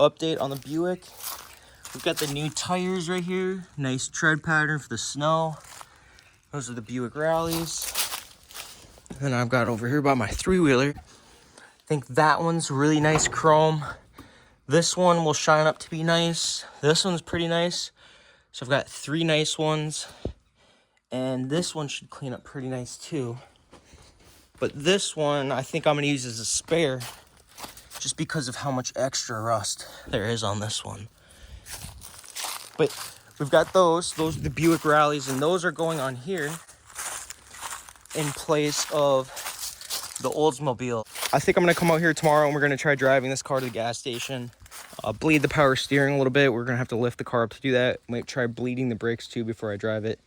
update on the Buick. We've got the new tires right here. Nice tread pattern for the snow. Those are the Buick Rallies. And I've got over here by my three-wheeler. I think that one's really nice chrome. This one will shine up to be nice. This one's pretty nice. So I've got three nice ones. And this one should clean up pretty nice too. But this one, I think I'm gonna use as a spare just because of how much extra rust there is on this one. But we've got those are the Buick Rallies, and those are going on here in place of the Oldsmobile. I think I'm gonna come out here tomorrow and we're gonna try driving this car to the gas station. Bleed the power steering a little bit. We're gonna have to lift the car up to do that. Might try bleeding the brakes too before I drive it.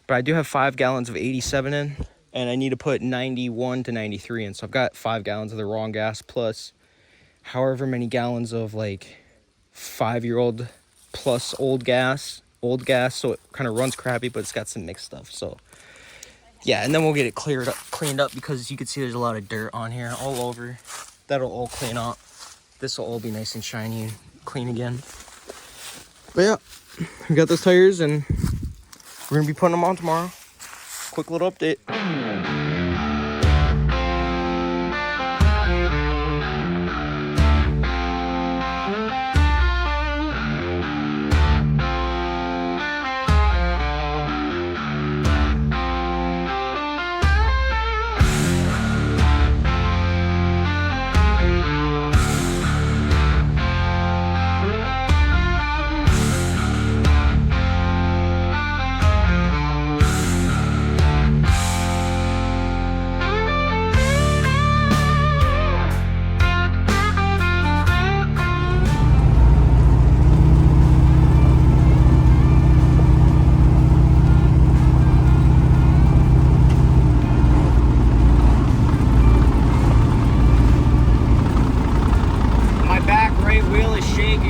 But I do have 5 gallons of 87 in, and I need to put 91 to 93 in. So I've got 5 gallons of the wrong gas plus however many gallons of like 5-year-old plus old gas. So it kind of runs crappy, but it's got some mixed stuff. So yeah, and then we'll get it cleaned up because you can see there's a lot of dirt on here all over. That'll all clean up. This will all be nice and shiny and clean again. But yeah, we got those tires and we're gonna be putting them on tomorrow. Quick little update.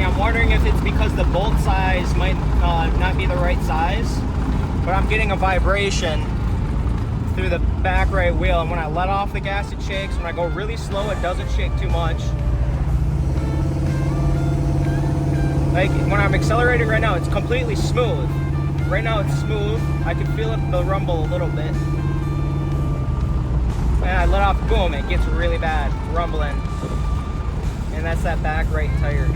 I'm wondering if it's because the bolt size might not be the right size, but I'm getting a vibration through the back right wheel, and when I let off the gas it shakes. When I go really slow it doesn't shake too much. Like when I'm accelerating right now it's completely smooth. Right now it's smooth. I can feel the rumble a little bit. And I let off, boom, it gets really bad rumbling. And that's that back right tire.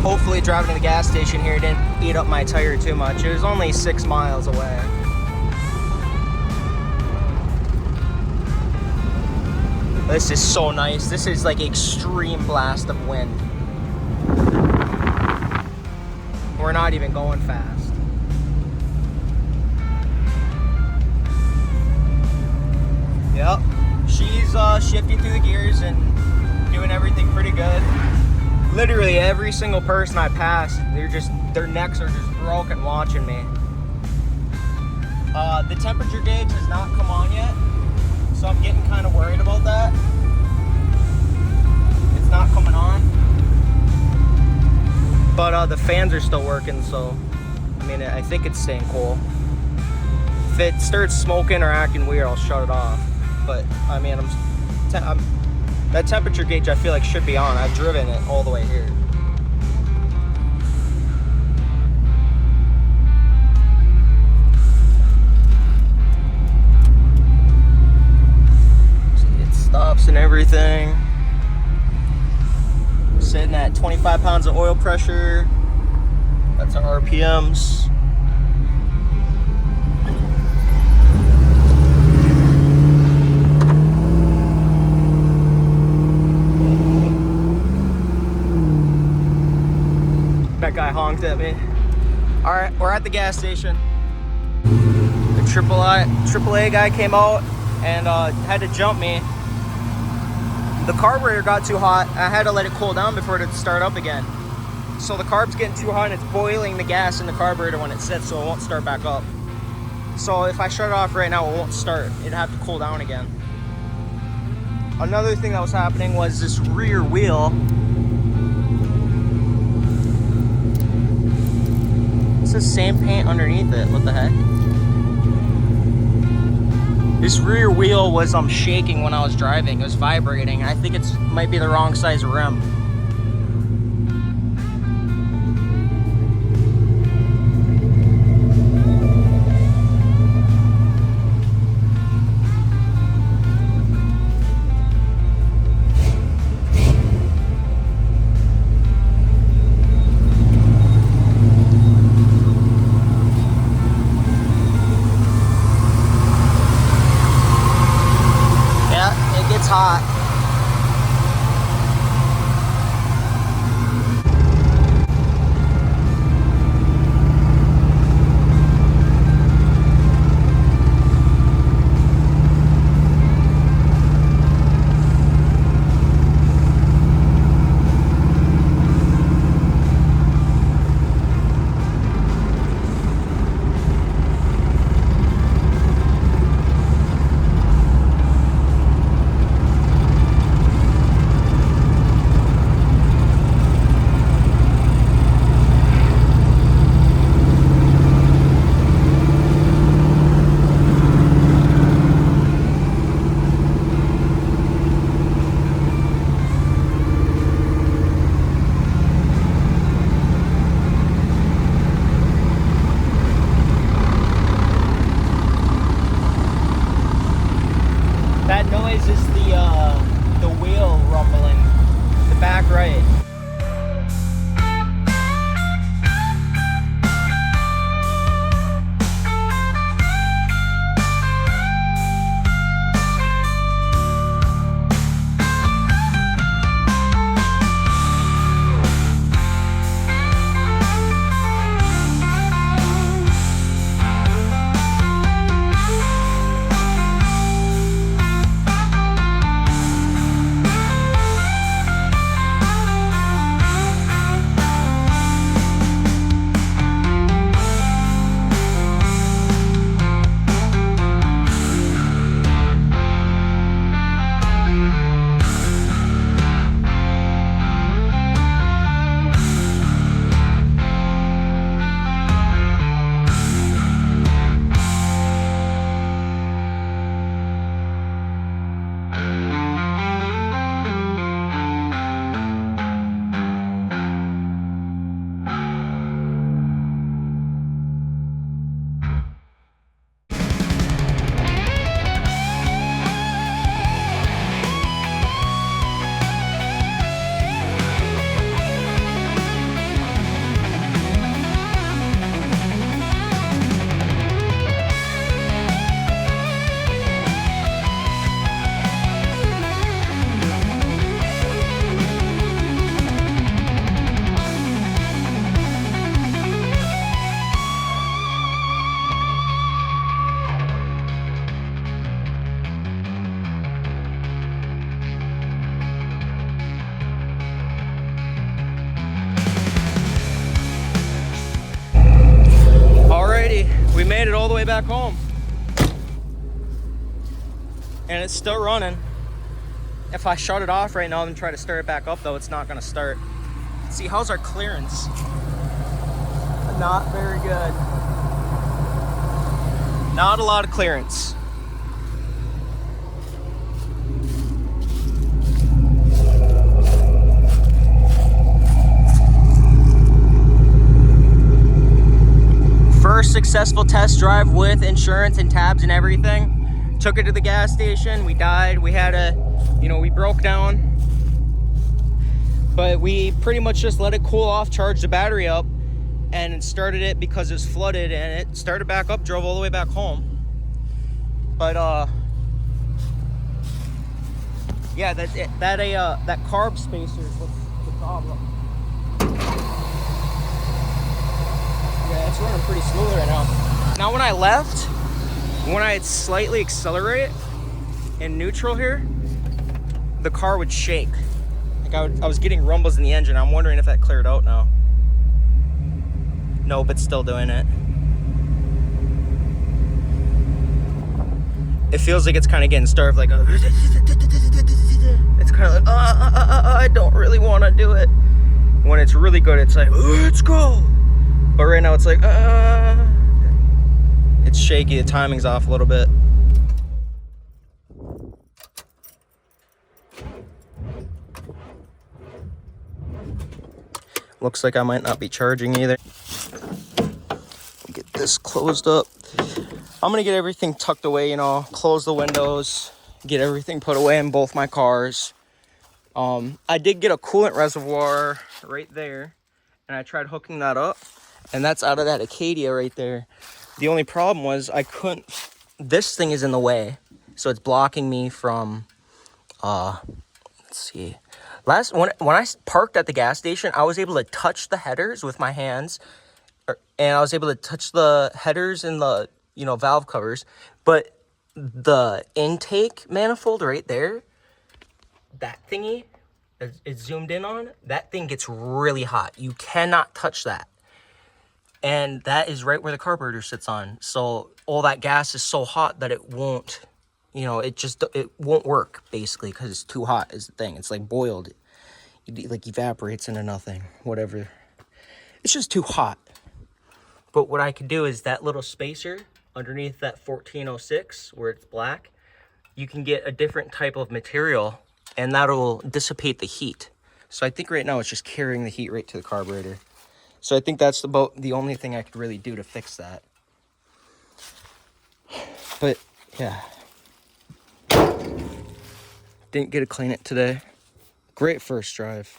Hopefully driving to the gas station here didn't eat up my tire too much. It was only 6 miles away. This is so nice. This is like extreme blast of wind. We're not even going fast. Yep, she's shifting through the gears and doing everything pretty good. Literally every single person I pass, their necks are just broken watching me. The temperature gauge has not come on yet, so I'm getting kind of worried about that. It's not coming on. But the fans are still working, so I mean, I think it's staying cool. If it starts smoking or acting weird, I'll shut it off. But I mean, that temperature gauge I feel like should be on. I've driven it all the way here. See, it stops and everything. Sitting at 25 pounds of oil pressure. That's our RPMs. That guy honked at me. All right, we're at the gas station. The AAA guy came out and had to jump me. The carburetor got too hot. I had to let it cool down before it would start up again. So the carb's getting too hot and it's boiling the gas in the carburetor when it sits, so it won't start back up. So if I shut it off right now, it won't start. It'd have to cool down again. Another thing that was happening was this rear wheel. It's the same paint underneath it. What the heck? This rear wheel was shaking when I was driving. It was vibrating. I think it might be the wrong size rim. Hot. That noise is the wheel rumbling, the back right. We made it all the way back home. And it's still running. If I shut it off right now and try to start it back up though, it's not gonna start. See, how's our clearance? Not very good. Not a lot of clearance. First successful test drive with insurance and tabs and everything. Took it to the gas station. We died. We had we broke down. But we pretty much just let it cool off, charged the battery up, and started it because it was flooded, and it started back up, drove all the way back home. But yeah, that carb spacer is what's the problem. Yeah, it's running pretty smooth right now. Now when I left, when I slightly accelerate in neutral here, the car would shake. Like I was getting rumbles in the engine. I'm wondering if that cleared out now. Nope, it's still doing it. It feels like it's kind of getting starved, like a... It's kind of like, I don't really want to do it. When it's really good, it's like, let's go. But right now it's like, it's shaky, the timing's off a little bit. Looks like I might not be charging either. Get this closed up. I'm gonna get everything tucked away, you know, close the windows, get everything put away in both my cars. I did get a coolant reservoir right there, and I tried hooking that up, and that's out of that Acadia right there. The only problem was I couldn't, this thing is in the way, so it's blocking me from, let's see. When I parked at the gas station, I was able to touch the headers with my hands, and I was able to touch the headers and the, you know, valve covers, but the intake manifold right there, that thingy, it's zoomed in on, that thing gets really hot. You cannot touch that. And that is right where the carburetor sits on. So all that gas is so hot that it won't, you know, it won't work, basically, because it's too hot is the thing. It's like boiled. It like evaporates into nothing, whatever. It's just too hot. But what I could do is that little spacer underneath that 1406 where it's black, you can get a different type of material and that'll dissipate the heat. So I think right now it's just carrying the heat right to the carburetor. So I think that's about the only thing I could really do to fix that. But yeah, didn't get to clean it today. Great first drive,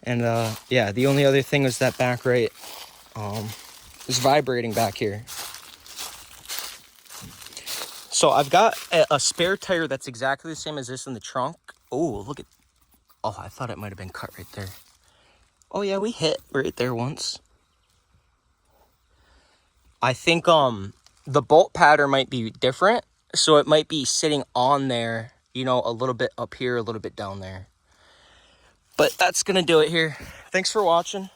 and yeah, the only other thing was that back right is vibrating back here. So I've got a spare tire that's exactly the same as this in the trunk. Oh, look at, oh, I thought it might have been cut right there. Oh yeah, we hit right there once. I think the bolt pattern might be different, so it might be sitting on there, you know, a little bit up here, a little bit down there. But that's gonna do it here. Thanks for watching.